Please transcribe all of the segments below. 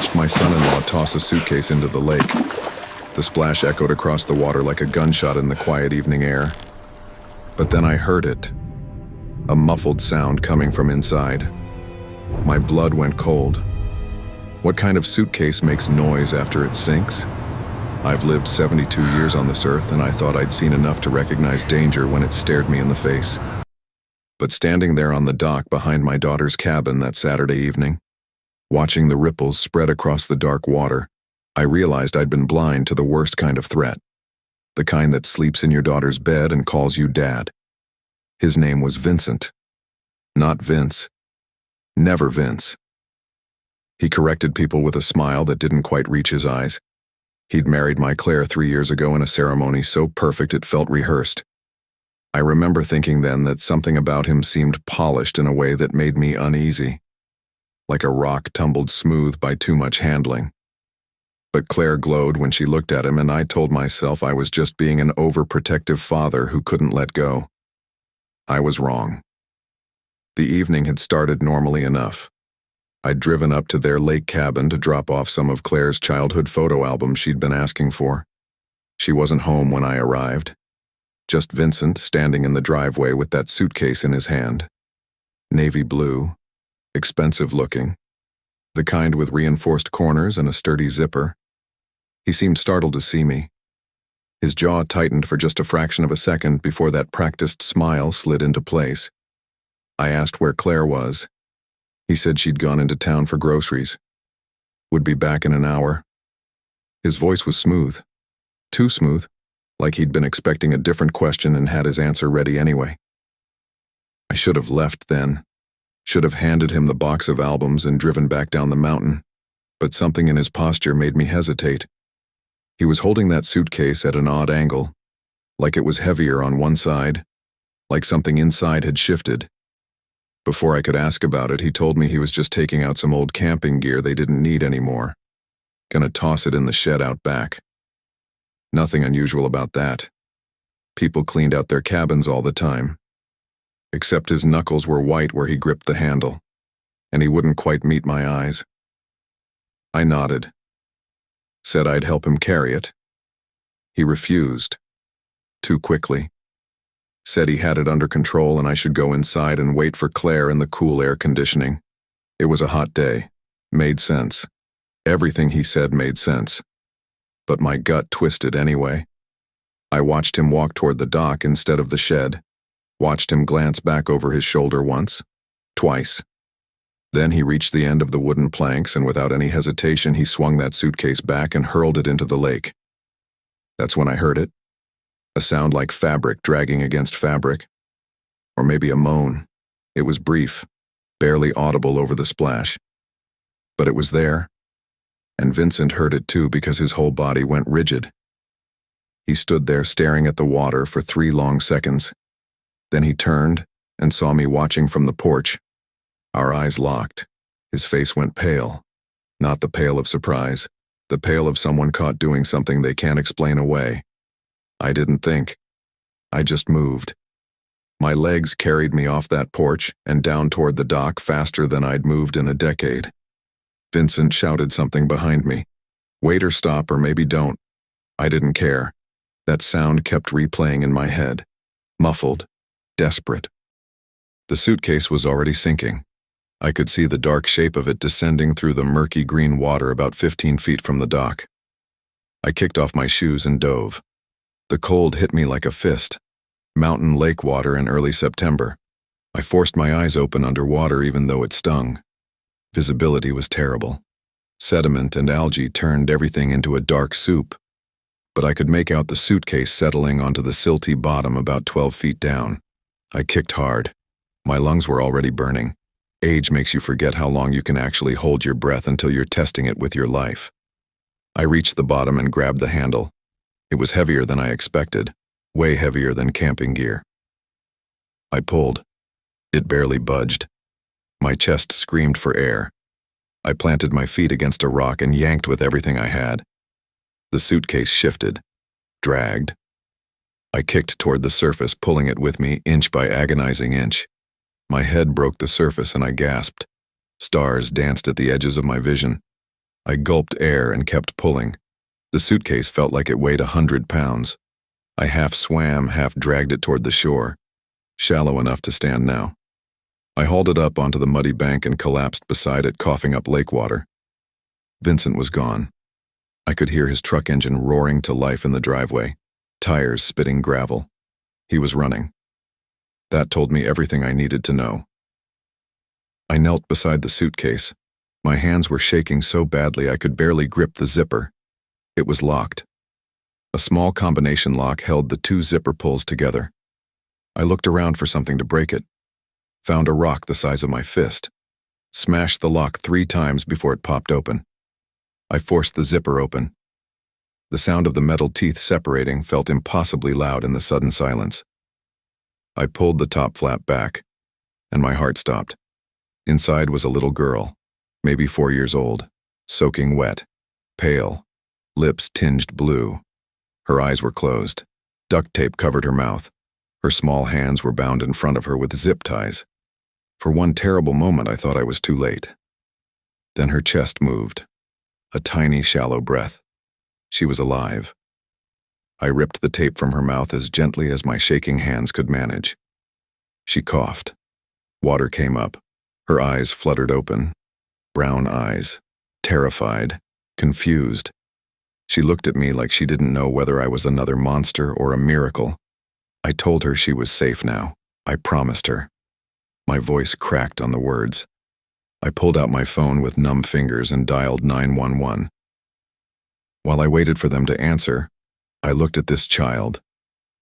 watched my son-in-law toss a suitcase into the lake. The splash echoed across the water like a gunshot in the quiet evening air. But then I heard it. A muffled sound coming from inside. My blood went cold. What kind of suitcase makes noise after it sinks? I've lived 72 years on this earth, and I thought I'd seen enough to recognize danger when it stared me in the face. But standing there on the dock behind my daughter's cabin that Saturday evening, watching the ripples spread across the dark water, I realized I'd been blind to the worst kind of threat. The kind that sleeps in your daughter's bed and calls you Dad. His name was Vincent. Not Vince. Never Vince. He corrected people with a smile that didn't quite reach his eyes. He'd married my Claire 3 years ago in a ceremony so perfect it felt rehearsed. I remember thinking then that something about him seemed polished in a way that made me uneasy, like a rock tumbled smooth by too much handling. But Claire glowed when she looked at him, and I told myself I was just being an overprotective father who couldn't let go. I was wrong. The evening had started normally enough. I'd driven up to their lake cabin to drop off some of Claire's childhood photo albums she'd been asking for. She wasn't home when I arrived. Just Vincent standing in the driveway with that suitcase in his hand. Navy blue, expensive looking, the kind with reinforced corners and a sturdy zipper. He seemed startled to see me. His jaw tightened for just a fraction of a second before that practiced smile slid into place. I asked where Claire was. He said she'd gone into town for groceries. Would be back in an hour. His voice was smooth. Too smooth, like he'd been expecting a different question and had his answer ready anyway. I should have left then. Should have handed him the box of albums and driven back down the mountain. But something in his posture made me hesitate. He was holding that suitcase at an odd angle, like it was heavier on one side, like something inside had shifted. Before I could ask about it, he told me he was just taking out some old camping gear they didn't need anymore. Gonna toss it in the shed out back. Nothing unusual about that. People cleaned out their cabins all the time. Except his knuckles were white where he gripped the handle, and he wouldn't quite meet my eyes. I nodded. Said I'd help him carry it. He refused. Too quickly. Said he had it under control and I should go inside and wait for Claire in the cool air conditioning. It was a hot day. Made sense. Everything he said made sense. But my gut twisted anyway. I watched him walk toward the dock instead of the shed. Watched him glance back over his shoulder once. Twice. Then he reached the end of the wooden planks and without any hesitation he swung that suitcase back and hurled it into the lake. That's when I heard it. A sound like fabric dragging against fabric. Or maybe a moan. It was brief, barely audible over the splash. But it was there. And Vincent heard it too because his whole body went rigid. He stood there staring at the water for 3 long seconds. Then he turned and saw me watching from the porch. Our eyes locked. His face went pale. Not the pale of surprise, the pale of someone caught doing something they can't explain away. I didn't think. I just moved. My legs carried me off that porch and down toward the dock faster than I'd moved in a decade. Vincent shouted something behind me. Wait or stop or maybe don't. I didn't care. That sound kept replaying in my head. Muffled. Desperate. The suitcase was already sinking. I could see the dark shape of it descending through the murky green water about 15 feet from the dock. I kicked off my shoes and dove. The cold hit me like a fist. Mountain lake water in early September. I forced my eyes open underwater even though it stung. Visibility was terrible. Sediment and algae turned everything into a dark soup. But I could make out the suitcase settling onto the silty bottom about 12 feet down. I kicked hard. My lungs were already burning. Age makes you forget how long you can actually hold your breath until you're testing it with your life. I reached the bottom and grabbed the handle. It was heavier than I expected, way heavier than camping gear. I pulled. It barely budged. My chest screamed for air. I planted my feet against a rock and yanked with everything I had. The suitcase shifted, dragged. I kicked toward the surface, pulling it with me inch by agonizing inch. My head broke the surface and I gasped. Stars danced at the edges of my vision. I gulped air and kept pulling. The suitcase felt like it weighed 100 pounds. I half swam, half dragged it toward the shore, shallow enough to stand now. I hauled it up onto the muddy bank and collapsed beside it, coughing up lake water. Vincent was gone. I could hear his truck engine roaring to life in the driveway, tires spitting gravel. He was running. That told me everything I needed to know. I knelt beside the suitcase. My hands were shaking so badly I could barely grip the zipper. It was locked. A small combination lock held the two zipper pulls together. I looked around for something to break it. Found a rock the size of my fist. Smashed the lock 3 times before it popped open. I forced the zipper open. The sound of the metal teeth separating felt impossibly loud in the sudden silence. I pulled the top flap back, and my heart stopped. Inside was a little girl, maybe 4 years old, soaking wet, pale, lips tinged blue. Her eyes were closed. Duct tape covered her mouth. Her small hands were bound in front of her with zip ties. For one terrible moment, I thought I was too late. Then her chest moved. A tiny, shallow breath. She was alive. I ripped the tape from her mouth as gently as my shaking hands could manage. She coughed. Water came up. Her eyes fluttered open. Brown eyes. Terrified. Confused. She looked at me like she didn't know whether I was another monster or a miracle. I told her she was safe now. I promised her. My voice cracked on the words. I pulled out my phone with numb fingers and dialed 911. While I waited for them to answer, I looked at this child,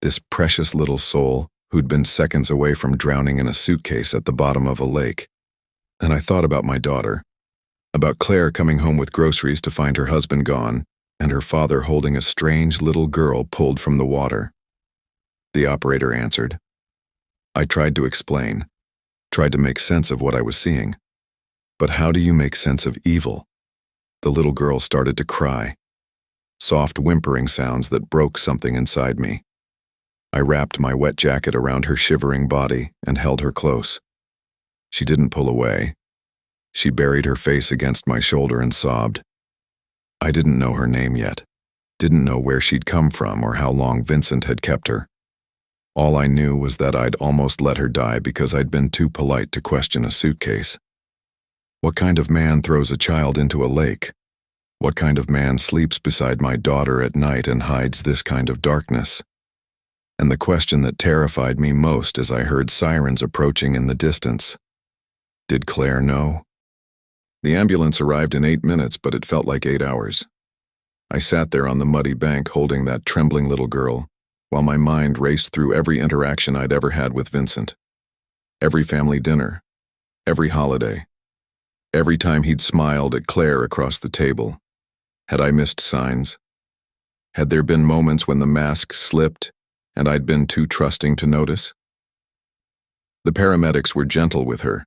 this precious little soul who'd been seconds away from drowning in a suitcase at the bottom of a lake. And I thought about my daughter, about Claire coming home with groceries to find her husband gone, and her father holding a strange little girl pulled from the water. The operator answered. I tried to explain, tried to make sense of what I was seeing. But how do you make sense of evil? The little girl started to cry. Soft whimpering sounds that broke something inside me. I wrapped my wet jacket around her shivering body and held her close. She didn't pull away. She buried her face against my shoulder and sobbed. I didn't know her name yet, didn't know where she'd come from or how long Vincent had kept her. All I knew was that I'd almost let her die because I'd been too polite to question a suitcase. What kind of man throws a child into a lake? What kind of man sleeps beside my daughter at night and hides this kind of darkness? And the question that terrified me most as I heard sirens approaching in the distance. Did Claire know? The ambulance arrived in 8 minutes, but it felt like 8 hours. I sat there on the muddy bank holding that trembling little girl, while my mind raced through every interaction I'd ever had with Vincent. Every family dinner, every holiday, every time he'd smiled at Claire across the table. Had I missed signs? Had there been moments when the mask slipped and I'd been too trusting to notice? The paramedics were gentle with her.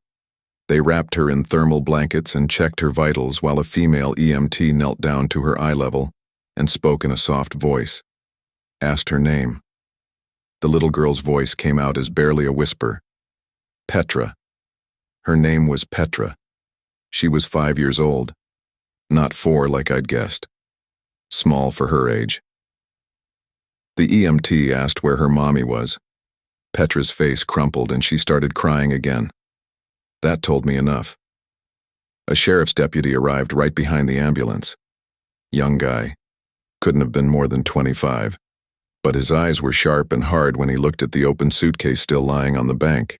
They wrapped her in thermal blankets and checked her vitals while a female EMT knelt down to her eye level and spoke in a soft voice. Asked her name. The little girl's voice came out as barely a whisper. Petra. Her name was Petra. She was 5 years old. Not 4 like I'd guessed. Small for her age. The EMT asked where her mommy was. Petra's face crumpled and she started crying again. That told me enough. A sheriff's deputy arrived right behind the ambulance. Young guy. Couldn't have been more than 25. But his eyes were sharp and hard when he looked at the open suitcase still lying on the bank.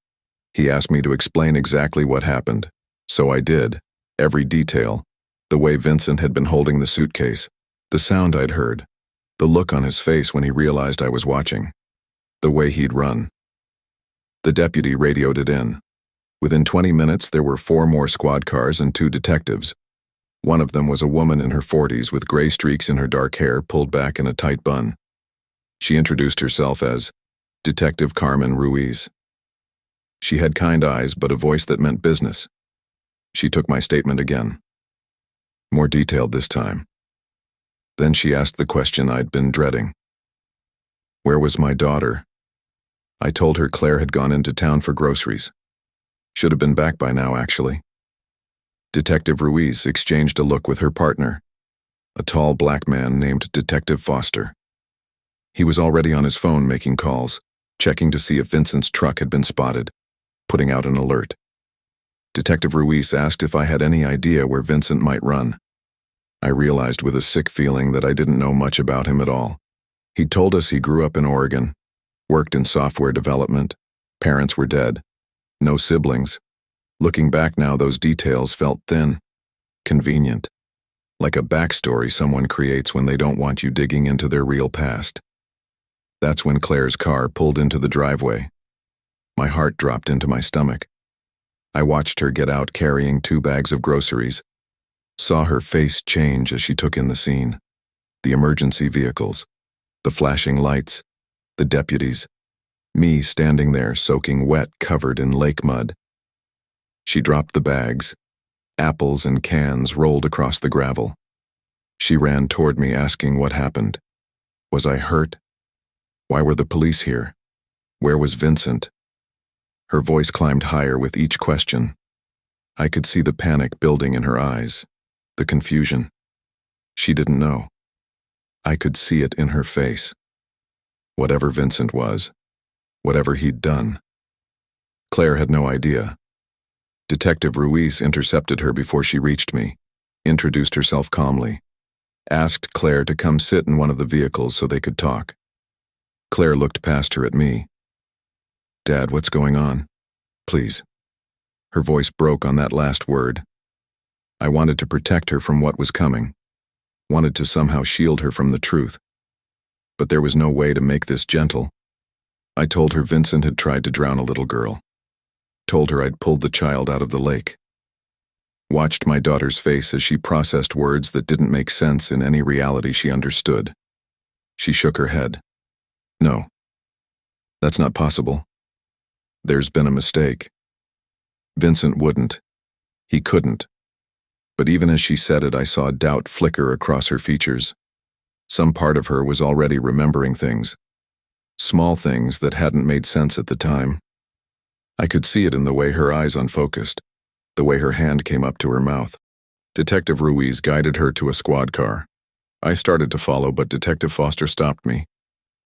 He asked me to explain exactly what happened. So I did. Every detail. The way Vincent had been holding the suitcase. The sound I'd heard. The look on his face when he realized I was watching. The way he'd run. The deputy radioed it in. Within 20 minutes, there were 4 more squad cars and 2 detectives. One of them was a woman in her 40s with gray streaks in her dark hair pulled back in a tight bun. She introduced herself as Detective Carmen Ruiz. She had kind eyes but a voice that meant business. She took my statement again. More detailed this time. Then she asked the question I'd been dreading. Where was my daughter? I told her Claire had gone into town for groceries. Should have been back by now, actually. Detective Ruiz exchanged a look with her partner, a tall black man named Detective Foster. He was already on his phone making calls, checking to see if Vincent's truck had been spotted, putting out an alert. Detective Ruiz asked if I had any idea where Vincent might run. I realized with a sick feeling that I didn't know much about him at all. He'd told us he grew up in Oregon, worked in software development, parents were dead, no siblings. Looking back now, those details felt thin, convenient, like a backstory someone creates when they don't want you digging into their real past. That's when Claire's car pulled into the driveway. My heart dropped into my stomach. I watched her get out carrying 2 bags of groceries, saw her face change as she took in the scene. The emergency vehicles, the flashing lights, the deputies, me standing there soaking wet, covered in lake mud. She dropped the bags. Apples and cans rolled across the gravel. She ran toward me asking what happened. Was I hurt? Why were the police here? Where was Vincent? Her voice climbed higher with each question. I could see the panic building in her eyes, the confusion. She didn't know. I could see it in her face. Whatever Vincent was, whatever he'd done. Claire had no idea. Detective Ruiz intercepted her before she reached me, introduced herself calmly, asked Claire to come sit in one of the vehicles so they could talk. Claire looked past her at me. Dad, what's going on? Please. Her voice broke on that last word. I wanted to protect her from what was coming, wanted to somehow shield her from the truth. But there was no way to make this gentle. I told her Vincent had tried to drown a little girl. Told her I'd pulled the child out of the lake. Watched my daughter's face as she processed words that didn't make sense in any reality she understood. She shook her head. No. That's not possible. There's been a mistake. Vincent wouldn't. He couldn't. But even as she said it, I saw doubt flicker across her features. Some part of her was already remembering things. Small things that hadn't made sense at the time. I could see it in the way her eyes unfocused, the way her hand came up to her mouth. Detective Ruiz guided her to a squad car. I started to follow, but Detective Foster stopped me,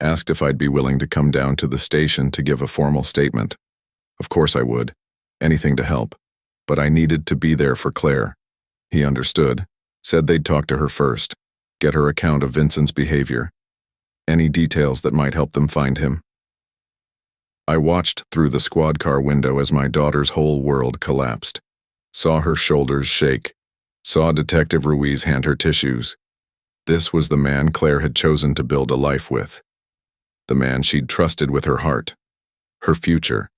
asked if I'd be willing to come down to the station to give a formal statement. Of course I would. Anything to help. But I needed to be there for Claire. He understood, said they'd talk to her first, get her account of Vincent's behavior, any details that might help them find him. I watched through the squad car window as my daughter's whole world collapsed, saw her shoulders shake, saw Detective Ruiz hand her tissues. This was the man Claire had chosen to build a life with, the man she'd trusted with her heart, her future,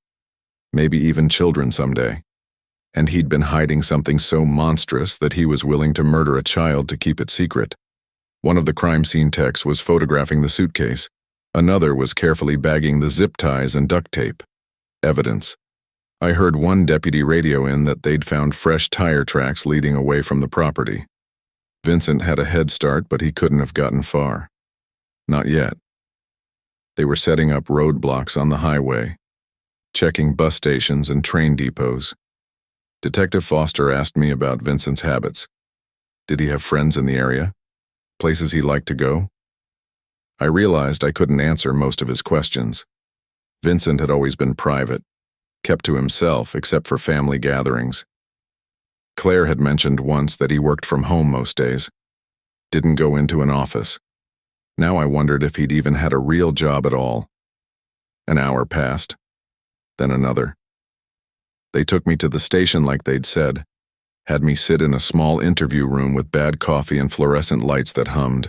maybe even children someday. And he'd been hiding something so monstrous that he was willing to murder a child to keep it secret. One of the crime scene techs was photographing the suitcase. Another was carefully bagging the zip ties and duct tape. Evidence. I heard one deputy radio in that they'd found fresh tire tracks leading away from the property. Vincent had a head start, but he couldn't have gotten far. Not yet. They were setting up roadblocks on the highway, checking bus stations and train depots. Detective Foster asked me about Vincent's habits. Did he have friends in the area? Places he liked to go? I realized I couldn't answer most of his questions. Vincent had always been private, kept to himself except for family gatherings. Claire had mentioned once that he worked from home most days, didn't go into an office. Now I wondered if he'd even had a real job at all. An hour passed, then another. They took me to the station like they'd said, had me sit in a small interview room with bad coffee and fluorescent lights that hummed.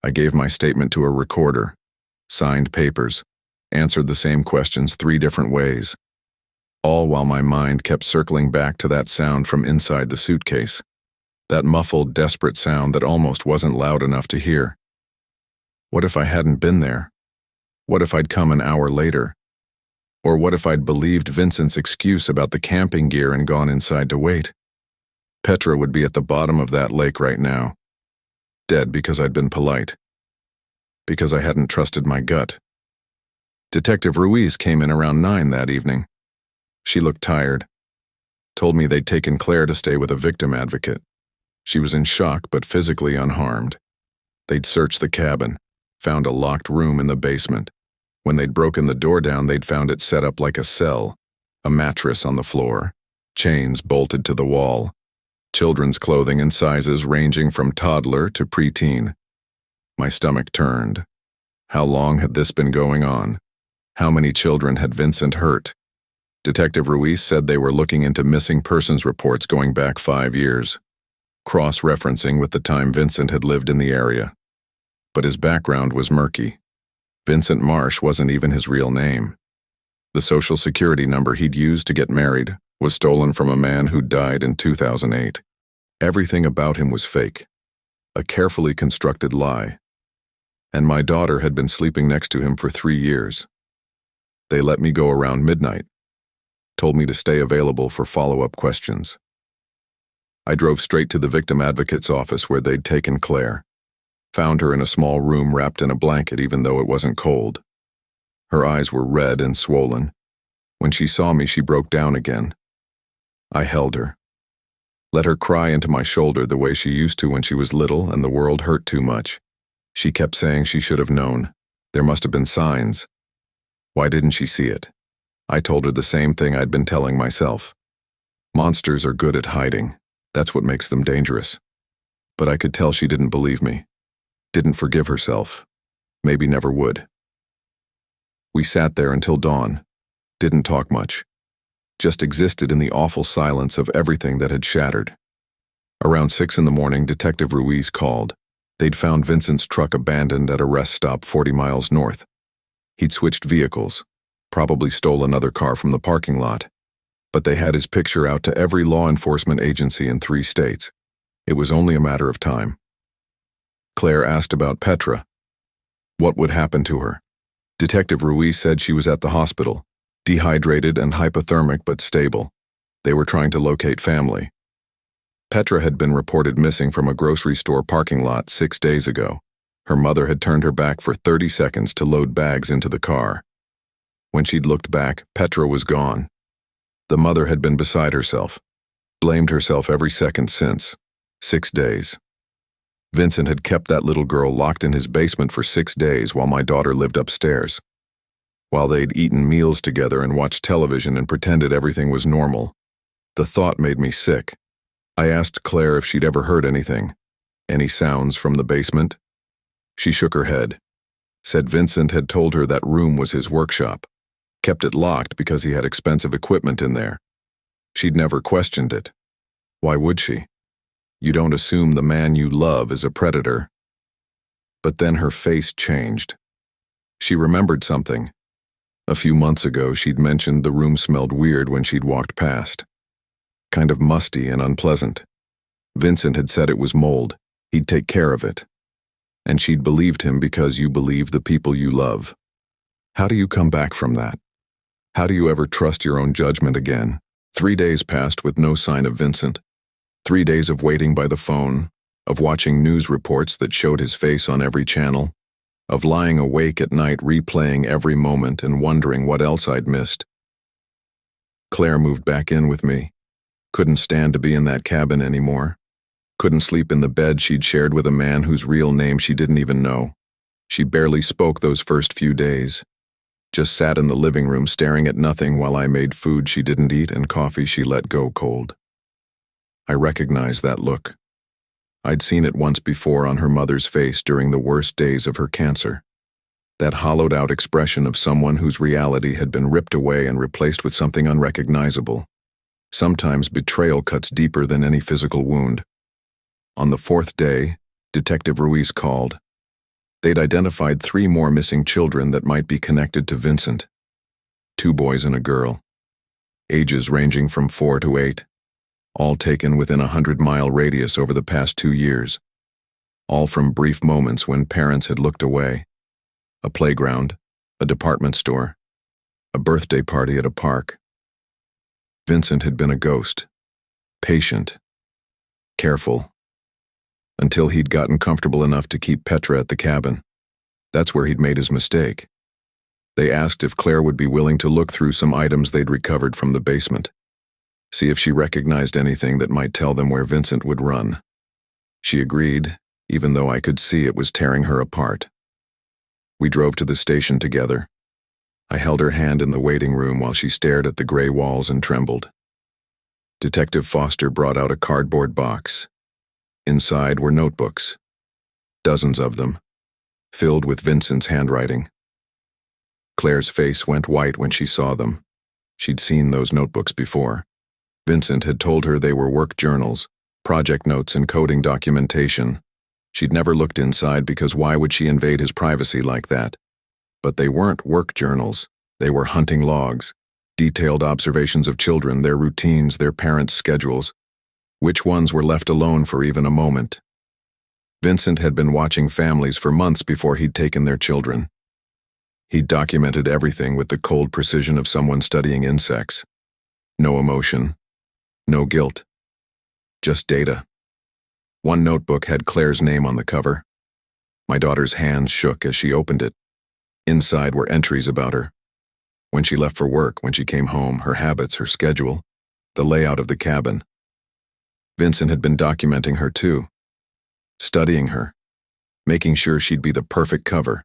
I gave my statement to a recorder, signed papers, answered the same questions 3 different ways, all while my mind kept circling back to that sound from inside the suitcase, that muffled, desperate sound that almost wasn't loud enough to hear. What if I hadn't been there? What if I'd come an hour later? Or what if I'd believed Vincent's excuse about the camping gear and gone inside to wait? Petra would be at the bottom of that lake right now, dead because I'd been polite, because I hadn't trusted my gut. Detective Ruiz came in around 9 that evening. She looked tired. Told me they'd taken Claire to stay with a victim advocate. She was in shock but physically unharmed. They'd searched the cabin, found a locked room in the basement. When they'd broken the door down, they'd found it set up like a cell, a mattress on the floor, chains bolted to the wall, children's clothing in sizes ranging from toddler to preteen. My stomach turned. How long had this been going on? How many children had Vincent hurt? Detective Ruiz said they were looking into missing persons reports going back 5 years, cross-referencing with the time Vincent had lived in the area. But his background was murky. Vincent Marsh wasn't even his real name. The social security number he'd used to get married was stolen from a man who died in 2008. Everything about him was fake, a carefully constructed lie. And my daughter had been sleeping next to him for 3 years. They let me go around midnight, told me to stay available for follow-up questions. I drove straight to the victim advocate's office where they'd taken Claire. Found her in a small room wrapped in a blanket even though it wasn't cold. Her eyes were red and swollen. When she saw me, she broke down again. I held her. Let her cry into my shoulder the way she used to when she was little and the world hurt too much. She kept saying she should have known. There must have been signs. Why didn't she see it? I told her the same thing I'd been telling myself. Monsters are good at hiding. That's what makes them dangerous. But I could tell she didn't believe me. Didn't forgive herself. Maybe never would. We sat there until dawn. Didn't talk much. Just existed in the awful silence of everything that had shattered. Around 6 in the morning, Detective Ruiz called. They'd found Vincent's truck abandoned at a rest stop 40 miles north. He'd switched vehicles, probably stole another car from the parking lot. But they had his picture out to every law enforcement agency in 3 states. It was only a matter of time. Claire asked about Petra. What would happen to her? Detective Ruiz said she was at the hospital, dehydrated and hypothermic but stable. They were trying to locate family. Petra had been reported missing from a grocery store parking lot 6 days ago. Her mother had turned her back for 30 seconds to load bags into the car. When she'd looked back, Petra was gone. The mother had been beside herself, blamed herself every second since. 6 days. Vincent had kept that little girl locked in his basement for 6 days while my daughter lived upstairs. While they'd eaten meals together and watched television and pretended everything was normal. The thought made me sick. I asked Claire if she'd ever heard anything. Any sounds from the basement? She shook her head. Said Vincent had told her that room was his workshop. Kept it locked because he had expensive equipment in there. She'd never questioned it. Why would she? You don't assume the man you love is a predator. But then her face changed. She remembered something. A few months ago, she'd mentioned the room smelled weird when she'd walked past. Kind of musty and unpleasant. Vincent had said it was mold. He'd take care of it. And she'd believed him because you believe the people you love. How do you come back from that? How do you ever trust your own judgment again? 3 days passed with no sign of Vincent. 3 days of waiting by the phone, of watching news reports that showed his face on every channel, of lying awake at night replaying every moment and wondering what else I'd missed. Claire moved back in with me. Couldn't stand to be in that cabin anymore. Couldn't sleep in the bed she'd shared with a man whose real name she didn't even know. She barely spoke those first few days. Just sat in the living room staring at nothing while I made food she didn't eat and coffee she let go cold. I recognized that look. I'd seen it once before on her mother's face during the worst days of her cancer. That hollowed-out expression of someone whose reality had been ripped away and replaced with something unrecognizable. Sometimes betrayal cuts deeper than any physical wound. On the 4th day, Detective Ruiz called. They'd identified 3 more missing children that might be connected to Vincent. 2 boys and a girl. Ages ranging from 4 to 8. All taken within a 100-mile radius over the past 2 years. All from brief moments when parents had looked away. A playground, a department store, a birthday party at a park. Vincent had been a ghost. Patient. Careful. Until he'd gotten comfortable enough to keep Petra at the cabin. That's where he'd made his mistake. They asked if Claire would be willing to look through some items they'd recovered from the basement. see if she recognized anything that might tell them where Vincent would run. She agreed, even though I could see it was tearing her apart. We drove to the station together. I held her hand in the waiting room while she stared at the gray walls and trembled. Detective Foster brought out a cardboard box. Inside were notebooks, dozens of them, filled with Vincent's handwriting. Claire's face went white when she saw them. She'd seen those notebooks before. Vincent had told her they were work journals, project notes, and coding documentation. She'd never looked inside because why would she invade his privacy like that? But they weren't work journals. They were hunting logs, detailed observations of children, their routines, their parents' schedules. Which ones were left alone for even a moment? Vincent had been watching families for months before he'd taken their children. He'd documented everything with the cold precision of someone studying insects. No emotion, no guilt, just data. One notebook had Claire's name on the cover. My daughter's hands shook as she opened it. Inside were entries about her. When she left for work, when she came home, her habits, her schedule, the layout of the cabin. Vincent had been documenting her too, studying her, making sure she'd be the perfect cover.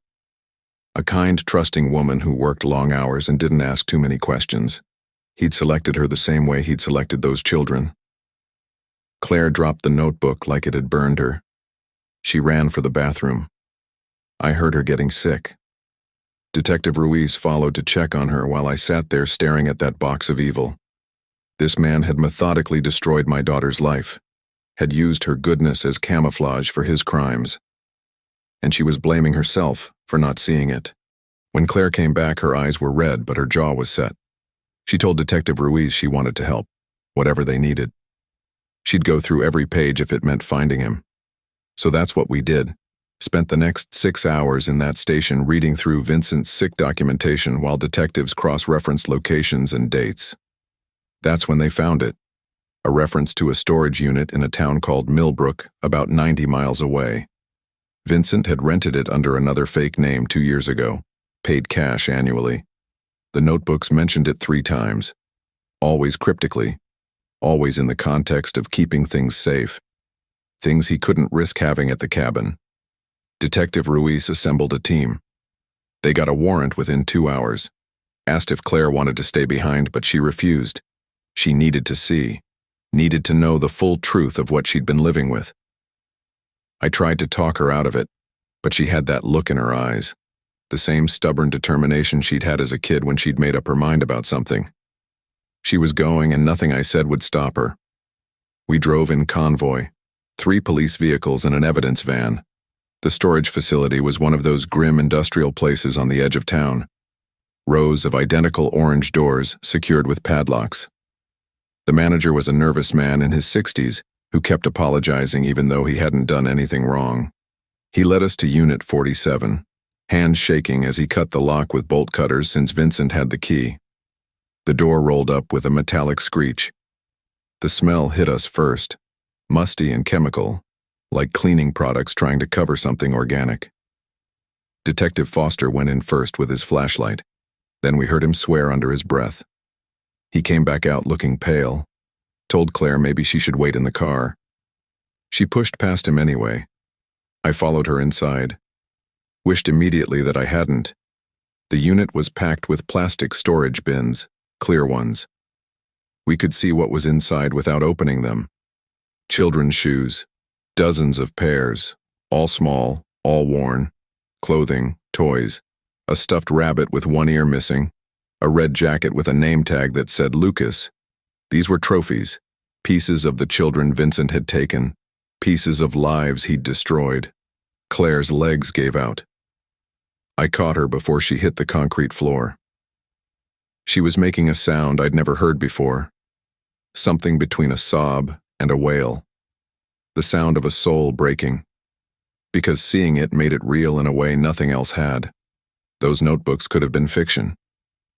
A kind, trusting woman who worked long hours and didn't ask too many questions. He'd selected her the same way he'd selected those children. Claire dropped the notebook like it had burned her. She ran for the bathroom. I heard her getting sick. Detective Ruiz followed to check on her while I sat there staring at that box of evil. This man had methodically destroyed my daughter's life, had used her goodness as camouflage for his crimes. And she was blaming herself for not seeing it. When Claire came back, her eyes were red, but her jaw was set. She told Detective Ruiz she wanted to help, whatever they needed. She'd go through every page if it meant finding him. So that's what we did. Spent the next 6 hours in that station reading through Vincent's sick documentation while detectives cross-referenced locations and dates. That's when they found it. A reference to a storage unit in a town called Millbrook, about 90 miles away. Vincent had rented it under another fake name 2 years ago, paid cash annually. The notebooks mentioned it 3 times, always cryptically, always in the context of keeping things safe, things he couldn't risk having at the cabin. Detective Ruiz assembled a team. They got a warrant within 2 hours, asked if Claire wanted to stay behind, but she refused. She needed to see, needed to know the full truth of what she'd been living with. I tried to talk her out of it, but she had that look in her eyes, the same stubborn determination she'd had as a kid when she'd made up her mind about something. She was going, and nothing I said would stop her. We drove in convoy, 3 police vehicles and an evidence van. The storage facility was one of those grim industrial places on the edge of town. Rows of identical orange doors secured with padlocks. The manager was a nervous man in his 60s who kept apologizing even though he hadn't done anything wrong. He led us to Unit 47, hands shaking as he cut the lock with bolt cutters since Vincent had the key. The door rolled up with a metallic screech. The smell hit us first, musty and chemical, like cleaning products trying to cover something organic. Detective Foster went in first with his flashlight. Then we heard him swear under his breath. He came back out looking pale, told Claire maybe she should wait in the car. She pushed past him anyway. I followed her inside. Wished immediately that I hadn't. The unit was packed with plastic storage bins, clear ones. We could see what was inside without opening them. Children's shoes, dozens of pairs, all small, all worn, clothing, toys, a stuffed rabbit with one ear missing, a red jacket with a name tag that said Lucas. These were trophies, pieces of the children Vincent had taken, pieces of lives he'd destroyed. Claire's legs gave out. I caught her before she hit the concrete floor. She was making a sound I'd never heard before, something between a sob and a wail. The sound of a soul breaking, because seeing it made it real in a way nothing else had. Those notebooks could have been fiction.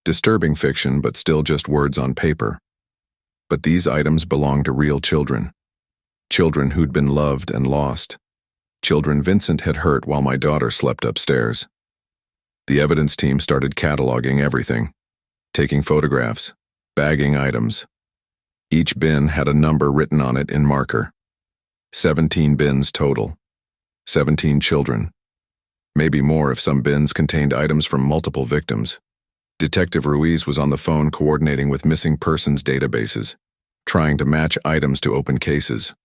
Disturbing fiction, but still just words on paper. But these items belonged to real children. Children who'd been loved and lost. Children Vincent had hurt while my daughter slept upstairs. The evidence team started cataloging everything, taking photographs, bagging items. Each bin had a number written on it in marker. 17 bins total. 17 children. Maybe more if some bins contained items from multiple victims. Detective Ruiz was on the phone coordinating with missing persons databases, trying to match items to open cases.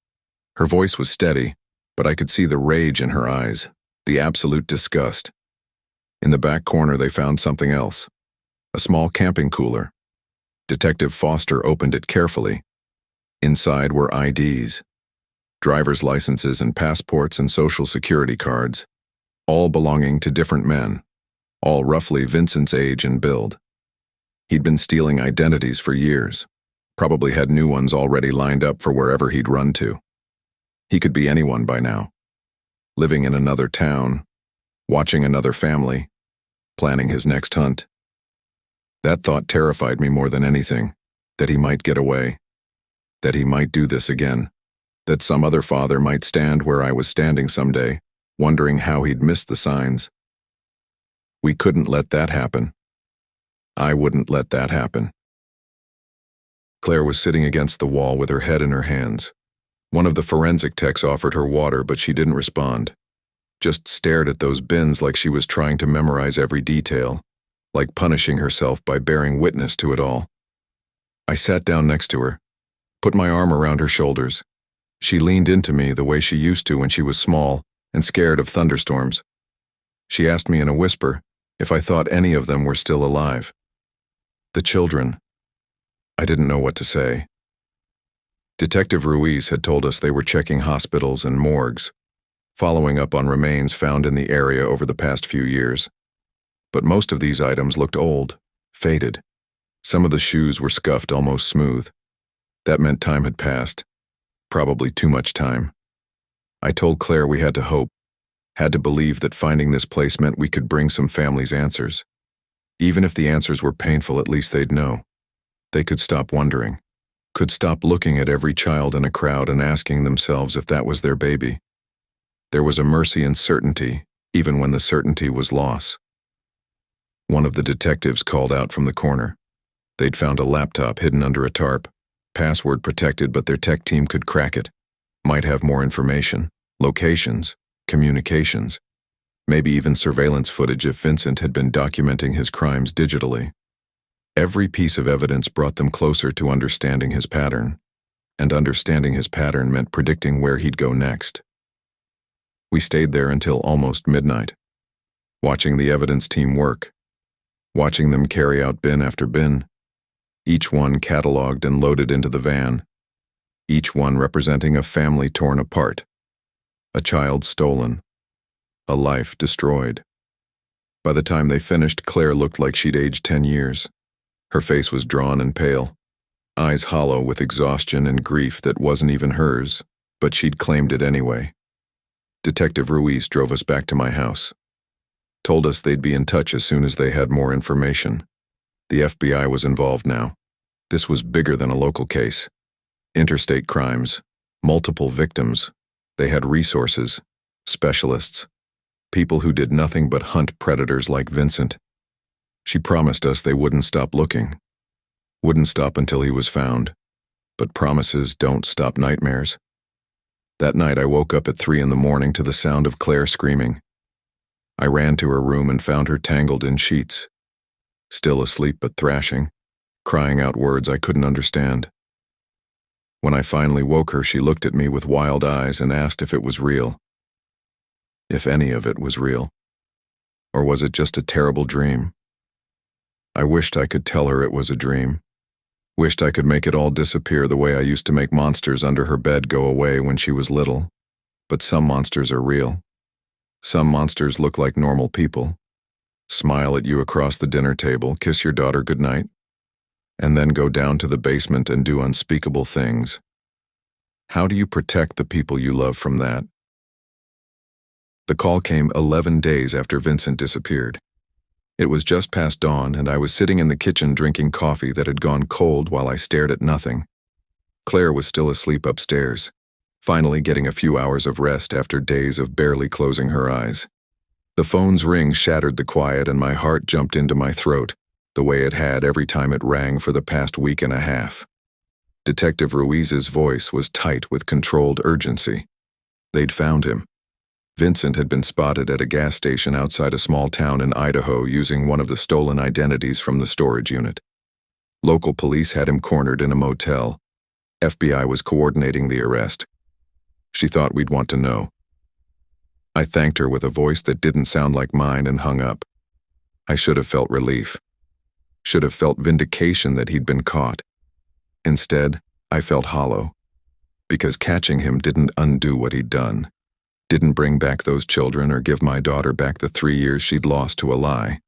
Her voice was steady, but I could see the rage in her eyes, the absolute disgust. In the back corner they found something else. A small camping cooler. Detective Foster opened it carefully. Inside were IDs, driver's licenses and passports and social security cards, all belonging to different men, all roughly Vincent's age and build. He'd been stealing identities for years, probably had new ones already lined up for wherever he'd run to. He could be anyone by now. Living in another town, watching another family, planning his next hunt. That thought terrified me more than anything, that he might get away, that he might do this again, that some other father might stand where I was standing someday, wondering how he'd missed the signs. We couldn't let that happen. I wouldn't let that happen. Claire was sitting against the wall with her head in her hands. One of the forensic techs offered her water, but she didn't respond. Just stared at those bins like she was trying to memorize every detail, like punishing herself by bearing witness to it all. I sat down next to her, put my arm around her shoulders. She leaned into me the way she used to when she was small and scared of thunderstorms. She asked me in a whisper if I thought any of them were still alive. The children. I didn't know what to say. Detective Ruiz had told us they were checking hospitals and morgues, following up on remains found in the area over the past few years. But most of these items looked old, faded. Some of the shoes were scuffed almost smooth. That meant time had passed. Probably too much time. I told Claire we had to hope, had to believe that finding this place meant we could bring some families answers. Even if the answers were painful, at least they'd know. They could stop wondering, could stop looking at every child in a crowd and asking themselves if that was their baby. There was a mercy in certainty, even when the certainty was loss. One of the detectives called out from the corner. They'd found a laptop hidden under a tarp, password protected, but their tech team could crack it. Might have more information, locations, communications, maybe even surveillance footage if Vincent had been documenting his crimes digitally. Every piece of evidence brought them closer to understanding his pattern, and understanding his pattern meant predicting where he'd go next. We stayed there until almost midnight, watching the evidence team work, watching them carry out bin after bin, each one cataloged and loaded into the van, each one representing a family torn apart, a child stolen, a life destroyed. By the time they finished, Claire looked like she'd aged 10 years. Her face was drawn and pale, eyes hollow with exhaustion and grief that wasn't even hers, but she'd claimed it anyway. Detective Ruiz drove us back to my house. Told us they'd be in touch as soon as they had more information. The FBI was involved now. This was bigger than a local case. Interstate crimes, multiple victims. They had resources, specialists, people who did nothing but hunt predators like Vincent. She promised us they wouldn't stop looking. Wouldn't stop until he was found. But promises don't stop nightmares. That night I woke up at 3 a.m. to the sound of Claire screaming. I ran to her room and found her tangled in sheets. Still asleep but thrashing, crying out words I couldn't understand. When I finally woke her, she looked at me with wild eyes and asked if it was real. If any of it was real. Or was it just a terrible dream? I wished I could tell her it was a dream. Wished I could make it all disappear the way I used to make monsters under her bed go away when she was little. But some monsters are real. Some monsters look like normal people. Smile at you across the dinner table, kiss your daughter goodnight, and then go down to the basement and do unspeakable things. How do you protect the people you love from that? The call came 11 days after Vincent disappeared. It was just past dawn, and I was sitting in the kitchen drinking coffee that had gone cold while I stared at nothing. Claire was still asleep upstairs, finally getting a few hours of rest after days of barely closing her eyes. The phone's ring shattered the quiet, and my heart jumped into my throat, the way it had every time it rang for the past week and a half. Detective Ruiz's voice was tight with controlled urgency. They'd found him. Vincent had been spotted at a gas station outside a small town in Idaho using one of the stolen identities from the storage unit. Local police had him cornered in a motel. FBI was coordinating the arrest. She thought we'd want to know. I thanked her with a voice that didn't sound like mine and hung up. I should have felt relief. Should have felt vindication that he'd been caught. Instead, I felt hollow. Because catching him didn't undo what he'd done. Didn't bring back those children or give my daughter back the 3 years she'd lost to a lie.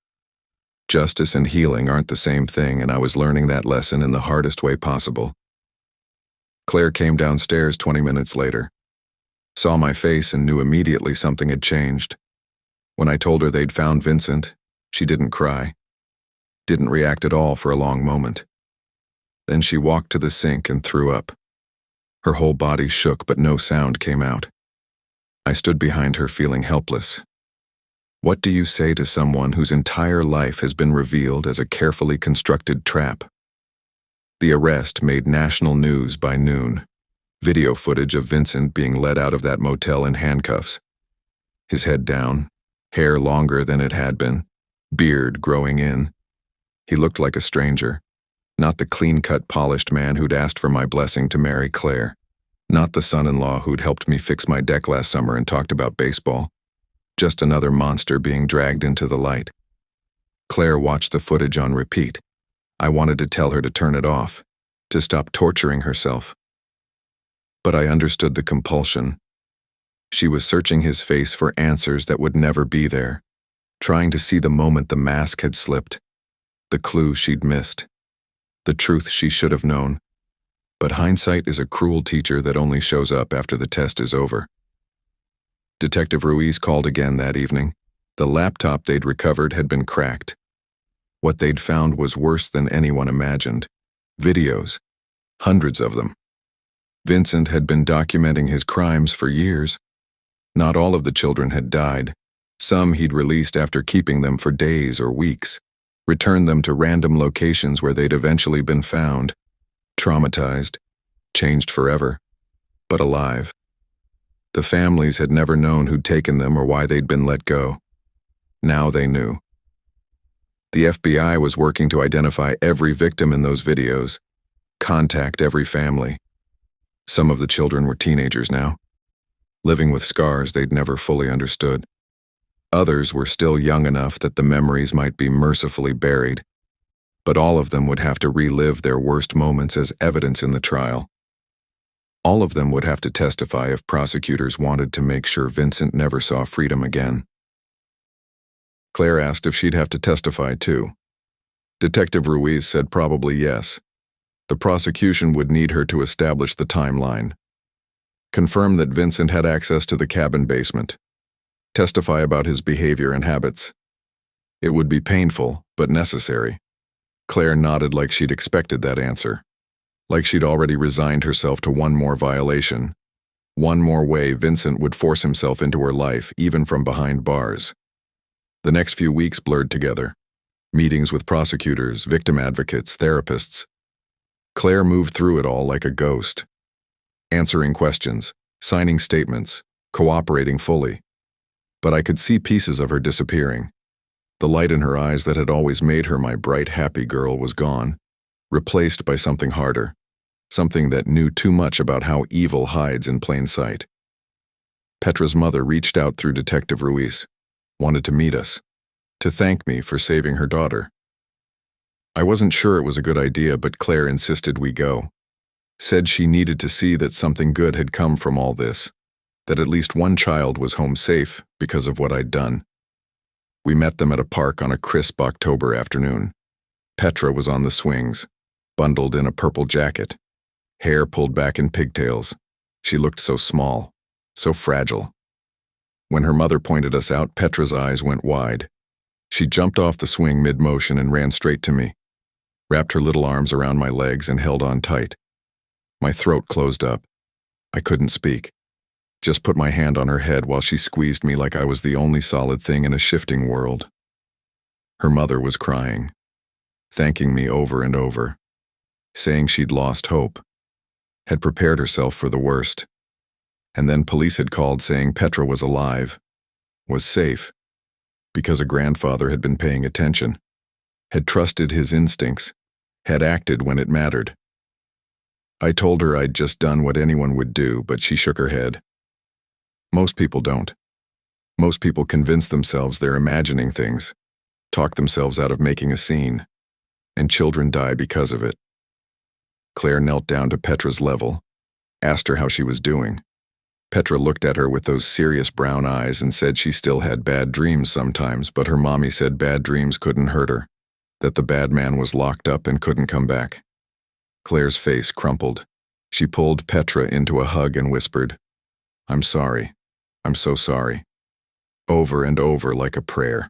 Justice and healing aren't the same thing, and I was learning that lesson in the hardest way possible. Claire came downstairs 20 minutes later. Saw my face and knew immediately something had changed. When I told her they'd found Vincent, she didn't cry. Didn't react at all for a long moment. Then she walked to the sink and threw up. Her whole body shook, but no sound came out. I stood behind her feeling helpless. What do you say to someone whose entire life has been revealed as a carefully constructed trap? The arrest made national news by noon. Video footage of Vincent being led out of that motel in handcuffs. His head down, hair longer than it had been, beard growing in. He looked like a stranger, not the clean-cut, polished man who'd asked for my blessing to marry Claire, not the son-in-law who'd helped me fix my deck last summer and talked about baseball. Just another monster being dragged into the light. Claire watched the footage on repeat. I wanted to tell her to turn it off, to stop torturing herself. But I understood the compulsion. She was searching his face for answers that would never be there, trying to see the moment the mask had slipped, the clue she'd missed, the truth she should have known. But hindsight is a cruel teacher that only shows up after the test is over. Detective Ruiz called again that evening. The laptop they'd recovered had been cracked. What they'd found was worse than anyone imagined. Videos. Hundreds of them. Vincent had been documenting his crimes for years. Not all of the children had died. Some he'd released after keeping them for days or weeks, returned them to random locations where they'd eventually been found. Traumatized, changed forever, but alive. The families had never known who'd taken them or why they'd been let go. Now they knew. The FBI was working to identify every victim in those videos, contact every family. Some of the children were teenagers now, living with scars they'd never fully understood. Others were still young enough that the memories might be mercifully buried, but all of them would have to relive their worst moments as evidence in the trial. All of them would have to testify if prosecutors wanted to make sure Vincent never saw freedom again. Claire asked if she'd have to testify too. Detective Ruiz said probably yes. The prosecution would need her to establish the timeline. Confirm that Vincent had access to the cabin basement. Testify about his behavior and habits. It would be painful, but necessary. Claire nodded like she'd expected that answer. Like she'd already resigned herself to one more violation. One more way Vincent would force himself into her life, even from behind bars. The next few weeks blurred together. Meetings with prosecutors, victim advocates, therapists. Claire moved through it all like a ghost. Answering questions, signing statements, cooperating fully. But I could see pieces of her disappearing. The light in her eyes that had always made her my bright, happy girl was gone, replaced by something harder, something that knew too much about how evil hides in plain sight. Petra's mother reached out through Detective Ruiz, wanted to meet us, to thank me for saving her daughter. I wasn't sure it was a good idea, but Claire insisted we go. Said she needed to see that something good had come from all this, that at least one child was home safe because of what I'd done. We met them at a park on a crisp October afternoon. Petra was on the swings, bundled in a purple jacket, hair pulled back in pigtails. She looked so small, so fragile. When her mother pointed us out, Petra's eyes went wide. She jumped off the swing mid-motion and ran straight to me, wrapped her little arms around my legs and held on tight. My throat closed up. I couldn't speak. Just put my hand on her head while she squeezed me like I was the only solid thing in a shifting world. Her mother was crying, thanking me over and over, saying she'd lost hope, had prepared herself for the worst. And then police had called saying Petra was alive, was safe, because a grandfather had been paying attention, had trusted his instincts, had acted when it mattered. I told her I'd just done what anyone would do, but she shook her head. Most people don't. Most people convince themselves they're imagining things, talk themselves out of making a scene, and children die because of it. Claire knelt down to Petra's level, asked her how she was doing. Petra looked at her with those serious brown eyes and said she still had bad dreams sometimes, but her mommy said bad dreams couldn't hurt her, that the bad man was locked up and couldn't come back. Claire's face crumpled. She pulled Petra into a hug and whispered, "I'm sorry. I'm so sorry." Over and over like a prayer.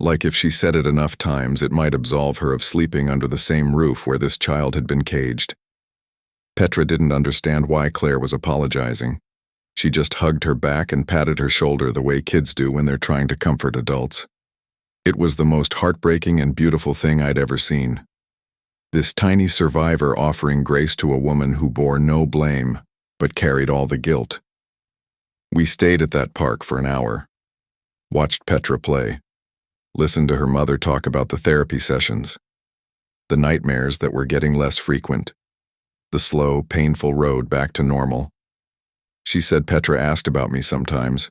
Like if she said it enough times, it might absolve her of sleeping under the same roof where this child had been caged. Petra didn't understand why Claire was apologizing. She just hugged her back and patted her shoulder the way kids do when they're trying to comfort adults. It was the most heartbreaking and beautiful thing I'd ever seen. This tiny survivor offering grace to a woman who bore no blame, but carried all the guilt. We stayed at that park for an hour, watched Petra play, listened to her mother talk about the therapy sessions, the nightmares that were getting less frequent, the slow, painful road back to normal. She said Petra asked about me sometimes,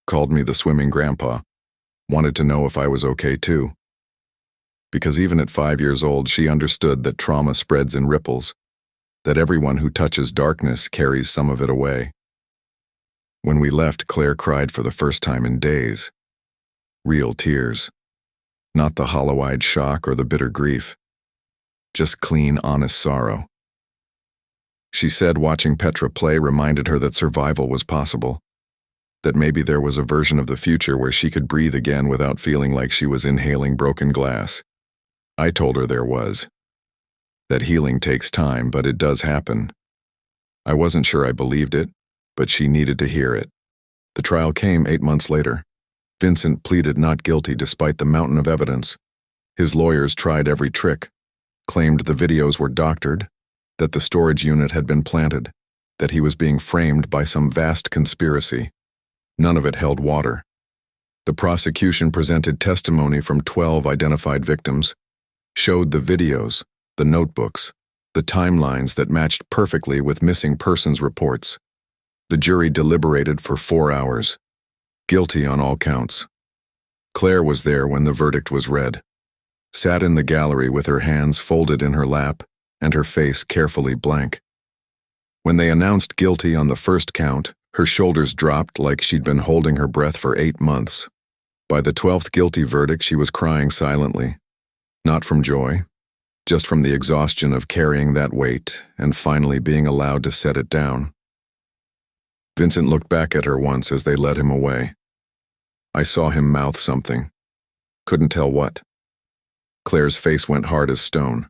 called me the swimming grandpa, wanted to know if I was okay too. Because even at 5 years old, she understood that trauma spreads in ripples, that everyone who touches darkness carries some of it away. When we left, Claire cried for the first time in days. Real tears. Not the hollow-eyed shock or the bitter grief. Just clean, honest sorrow. She said watching Petra play reminded her that survival was possible, that maybe there was a version of the future where she could breathe again without feeling like she was inhaling broken glass. I told her there was. That healing takes time, but it does happen. I wasn't sure I believed it, but she needed to hear it. The trial came 8 months later. Vincent pleaded not guilty despite the mountain of evidence. His lawyers tried every trick, claimed the videos were doctored, that the storage unit had been planted, that he was being framed by some vast conspiracy. None of it held water. The prosecution presented testimony from 12 identified victims, showed the videos, the notebooks, the timelines that matched perfectly with missing persons reports. The jury deliberated for 4 hours. Guilty on all counts. Claire was there when the verdict was read, sat in the gallery with her hands folded in her lap and her face carefully blank. When they announced guilty on the first count, her shoulders dropped like she'd been holding her breath for 8 months. By the 12th guilty verdict, she was crying silently. Not from joy, just from the exhaustion of carrying that weight and finally being allowed to set it down. Vincent looked back at her once as they led him away. I saw him mouth something. Couldn't tell what. Claire's face went hard as stone.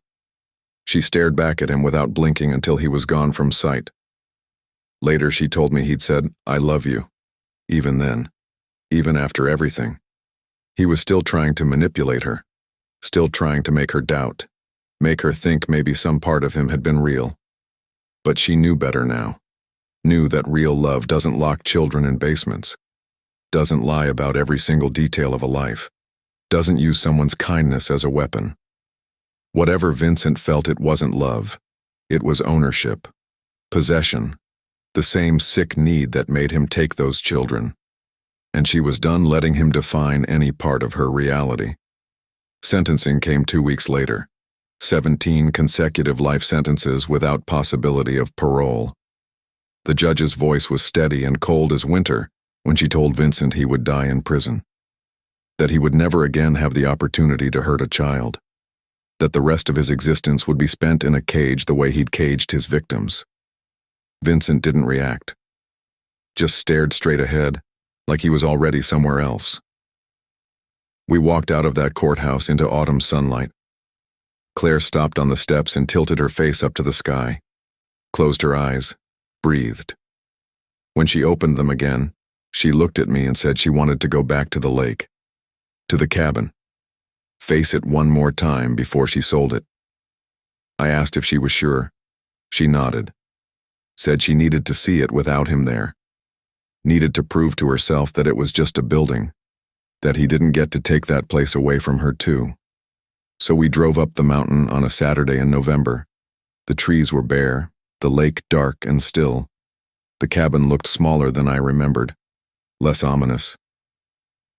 She stared back at him without blinking until he was gone from sight. Later she told me he'd said, "I love you." Even then. Even after everything. He was still trying to manipulate her. Still trying to make her doubt. Make her think maybe some part of him had been real. But she knew better now. Knew that real love doesn't lock children in basements. Doesn't lie about every single detail of a life. Doesn't use someone's kindness as a weapon. Whatever Vincent felt, it wasn't love. It was ownership. Possession. The same sick need that made him take those children. And she was done letting him define any part of her reality. Sentencing came 2 weeks later. 17 consecutive life sentences without possibility of parole. The judge's voice was steady and cold as winter when she told Vincent he would die in prison. That he would never again have the opportunity to hurt a child. That the rest of his existence would be spent in a cage the way he'd caged his victims. Vincent didn't react. Just stared straight ahead, like he was already somewhere else. We walked out of that courthouse into autumn sunlight. Claire stopped on the steps and tilted her face up to the sky. Closed her eyes. Breathed. When she opened them again, she looked at me and said she wanted to go back to the lake. To the cabin. Face it one more time before she sold it. I asked if she was sure. She nodded. Said she needed to see it without him there. Needed to prove to herself that it was just a building, that he didn't get to take that place away from her too. So we drove up the mountain on a Saturday in November. The trees were bare, the lake dark and still. The cabin looked smaller than I remembered, less ominous.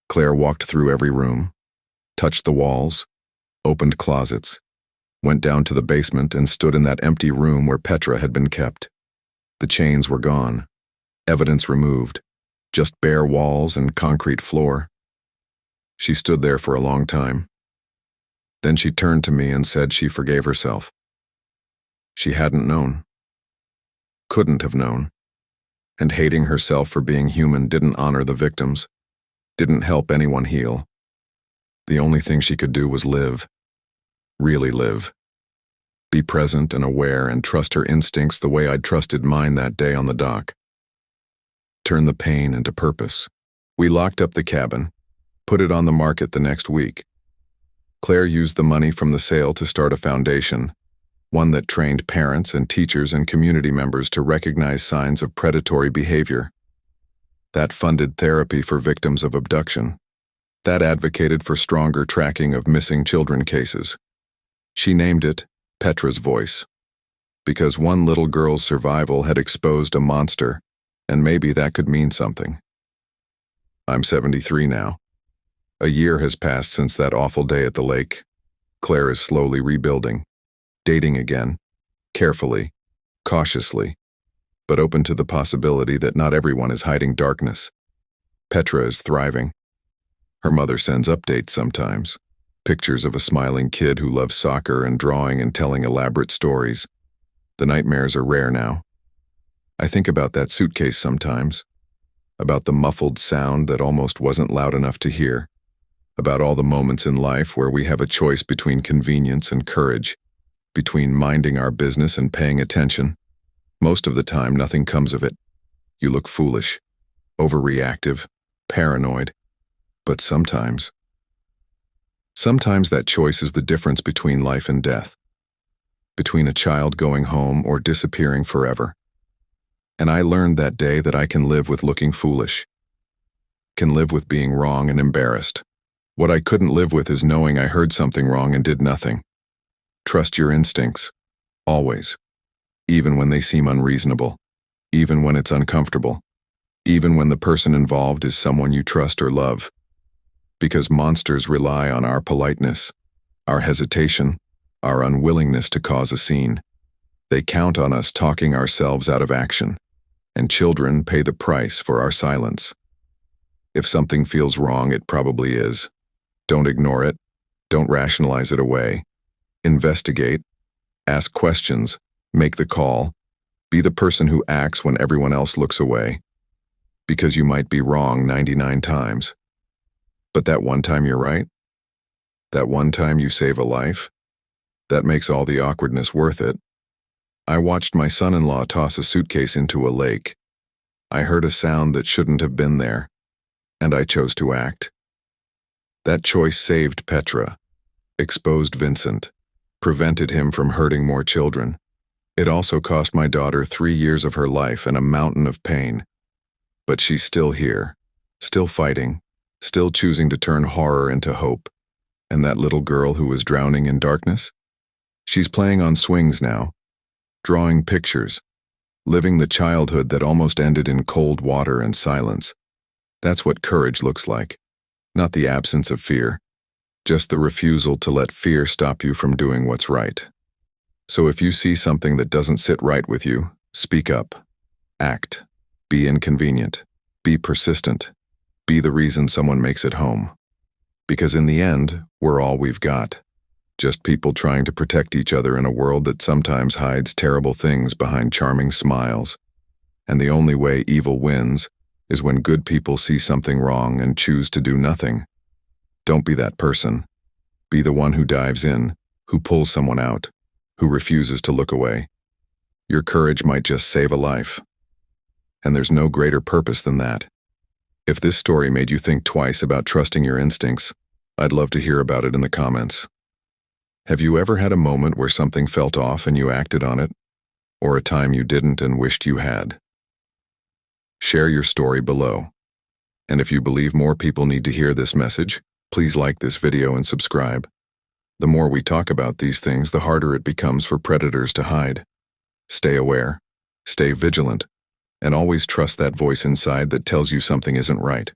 Claire walked through every room, touched the walls, opened closets, went down to the basement and stood in that empty room where Petra had been kept. The chains were gone, evidence removed, just bare walls and concrete floor. She stood there for a long time. Then she turned to me and said she forgave herself. She hadn't known. Couldn't have known. And hating herself for being human didn't honor the victims, didn't help anyone heal. The only thing she could do was live. Really live. Be present and aware and trust her instincts the way I'd trusted mine that day on the dock. Turn the pain into purpose. We locked up the cabin, put it on the market the next week. Claire used the money from the sale to start a foundation, one that trained parents and teachers and community members to recognize signs of predatory behavior. That funded therapy for victims of abduction. That advocated for stronger tracking of missing children cases. She named it Petra's Voice, because one little girl's survival had exposed a monster, and maybe that could mean something. I'm 73 now. A year has passed since that awful day at the lake. Claire is slowly rebuilding, dating again, carefully, cautiously, but open to the possibility that not everyone is hiding darkness. Petra is thriving. Her mother sends updates sometimes, pictures of a smiling kid who loves soccer and drawing and telling elaborate stories. The nightmares are rare now. I think about that suitcase sometimes, about the muffled sound that almost wasn't loud enough to hear, about all the moments in life where we have a choice between convenience and courage, between minding our business and paying attention. Most of the time, nothing comes of it. You look foolish, overreactive, paranoid, but sometimes that choice is the difference between life and death, between a child going home or disappearing forever. And I learned that day that I can live with looking foolish, can live with being wrong and embarrassed. What I couldn't live with is knowing I heard something wrong and did nothing. Trust your instincts, always, even when they seem unreasonable, even when it's uncomfortable, even when the person involved is someone you trust or love. Because monsters rely on our politeness, our hesitation, our unwillingness to cause a scene. They count on us talking ourselves out of action, and children pay the price for our silence. If something feels wrong, it probably is. Don't ignore it. Don't rationalize it away. Investigate. Ask questions. Make the call. Be the person who acts when everyone else looks away. Because you might be wrong 99 times. But that one time you're right, that one time you save a life, that makes all the awkwardness worth it. I watched my son-in-law toss a suitcase into a lake. I heard a sound that shouldn't have been there, and I chose to act. That choice saved Petra, exposed Vincent, prevented him from hurting more children. It also cost my daughter 3 years of her life and a mountain of pain. But she's still here, still fighting, still choosing to turn horror into hope. And that little girl who was drowning in darkness? She's playing on swings now, drawing pictures, living the childhood that almost ended in cold water and silence. That's what courage looks like. Not the absence of fear, just the refusal to let fear stop you from doing what's right. So if you see something that doesn't sit right with you, speak up, act, be inconvenient, be persistent. Be the reason someone makes it home. Because in the end, we're all we've got. Just people trying to protect each other in a world that sometimes hides terrible things behind charming smiles. And the only way evil wins is when good people see something wrong and choose to do nothing. Don't be that person. Be the one who dives in, who pulls someone out, who refuses to look away. Your courage might just save a life. And there's no greater purpose than that. If this story made you think twice about trusting your instincts, I'd love to hear about it in the comments. Have you ever had a moment where something felt off and you acted on it? or a time you didn't and wished you had. Share your story below. And if you believe more people need to hear this message, please like this video and subscribe. The more we talk about these things, the harder it becomes for predators to hide. Stay aware, stay vigilant, and always trust that voice inside that tells you something isn't right.